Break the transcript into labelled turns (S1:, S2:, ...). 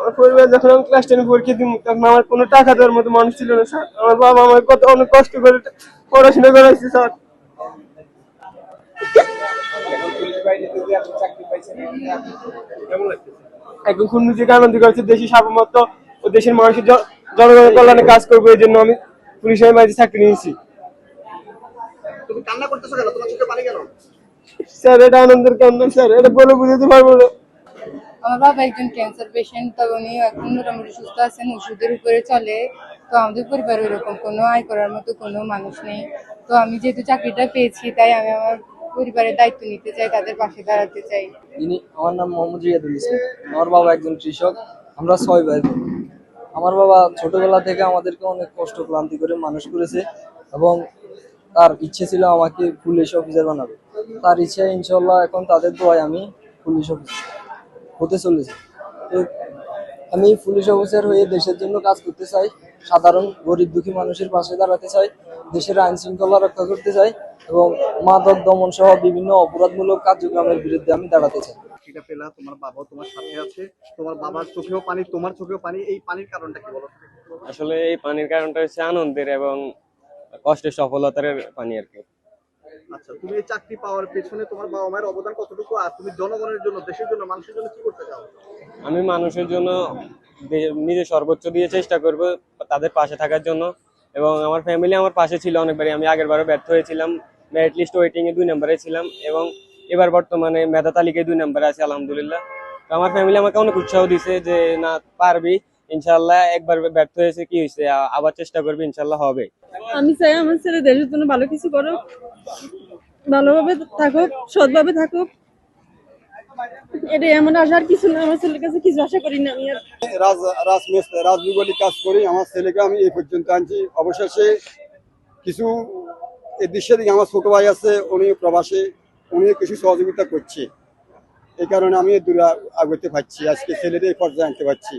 S1: আমার পরিবার যখন আমি ক্লাস 10 পরীক্ষা দিই তখন আমার কোনো টাকা দেওয়ার মতো মানুষ ছিল না স্যার। আমার বাবা আমার কত অনেক কষ্ট করে পড়াশোনা করাইছে স্যার।
S2: এখন পুলিশ বাহিনীতে যে আপনি চাকরি পাইছেন কেমন লাগতেছে?
S1: একদম খুব নিজেকে আনন্দ করছে, দেশের সার্বভৌমত্ব ও দেশের মানুষের জনগণের কল্যাণে কাজ করবো, এই জন্য আমি পুলিশের মাঝে চাকরি নিয়েছি।
S2: তুমি কান্না করতেছো কেন? তোমার চোখে পানি কেন?
S1: স্যার এটা আনন্দের কান্না স্যার, এটা বলে বুঝাতে পারবো না।
S3: আমার বাবা একজন ক্যান্সার পেশেন্ট, তবে উনি এখন মোটামুটি সুস্থ আছেন, ওষুধের উপরে চলে। তো আমাদের পরিবারে ওরকম কোনো আয় করার মতো কোনো মানুষ নেই। তো আমি যেহেতু চাকরিটা পেয়েছি, তাই আমি আমার পরিবারের দায়িত্ব নিতে চাই, তাদের পাশে দাঁড়াতে চাই।
S4: আমার নাম মোহাম্মদ রিয়াদুল ইসলাম। আমার বাবা একজন কৃষক। আমরা 6 ভাই বোন। আমার বাবা ছোটবেলা থেকে আমাদেরকে অনেক কষ্ট ক্লান্তি করে মানুষ করেছে এবং তার ইচ্ছে ছিল আমাকে পুলিশ অফিসার বানাবে। তার ইচ্ছে ইনশাল্লাহ এখন তাদের দোয়ায় আমি পুলিশ অফিসার হতে চলেছি। তো আমি পুলিশ অফিসার হয়ে দেশের জন্য কাজ করতে চাই, সাধারণ গরিব দুঃখী মানুষের পাশে দাঁড়াতে চাই, দেশের আইন শৃঙ্খলা রক্ষা করতে চাই এবং মাদক দমন সহ বিভিন্ন অপরাধমূলক কার্যক্রমের বিরুদ্ধে আমি দাঁড়াতে চাই।
S2: এটা পেলা, তোমার বাবাও তোমার সাথে আছে, তোমার বাবার চোখেও পানি, তোমার চোখেও পানি, এই পানির কারণটা কি বলো?
S5: আসলে এই পানির কারণটা হচ্ছে আনন্দের এবং কষ্টের সফলতার পানি আর কি।
S2: আচ্ছা, তুমি এই চাকরি পাওয়ার পেছনে তোমার বাবা মায়ের অবদান কতটুকু, আর তুমি জনগণের জন্য, দেশের জন্য, মানুষের জন্য কি করতে চাও?
S5: আমি মানুষের জন্য নিজের সর্বোচ্চ দিয়ে চেষ্টা করব তাদের পাশে থাকার জন্য, এবং আমার ফ্যামিলি আমার পাশে ছিল অনেকবারই। আমি আগের বারও ব্যর্থ হয়েছিলাম, মেরিট লিস্ট ওয়েটিং এ 2 নম্বরে ছিলাম এবং এবার বর্তমানে মেধা তালিকায় 2 নম্বরে আছি আলহামদুলিল্লাহ। তো আমার ফ্যামিলি আমাকে অনেক উৎসাহ দিছে যে না পারবি, ইনশাল্লাহ একবার ব্যর্থ হয়েছে কি হয়েছে, আবার চেষ্টা করবি, ইনশাল্লাহ হবে।
S6: আমি চাই আমার ছেলে দেশের জন্য ভালো কিছু করুক, ভালোভাবে থাকুক, সৎভাবে থাকুক। এটা এমন আশার কিছু না, আমার ছেলের কাছে কিছু আশা করি না আমি। আর
S7: রাজনীতি কাজ করি, আমার ছেলেকে আমি এই পর্যন্ত আনছি। অবশেষে কিছু এই দেশের দিকে আমার ছোট ভাই আছে, উনি প্রবাসে, উনি কিছু সহযোগিতা করছে, এই কারণে আমি দূরে আগাতে পারছি, আজকে ছেলেদের এই পর্যায়ে আনতে পারছি।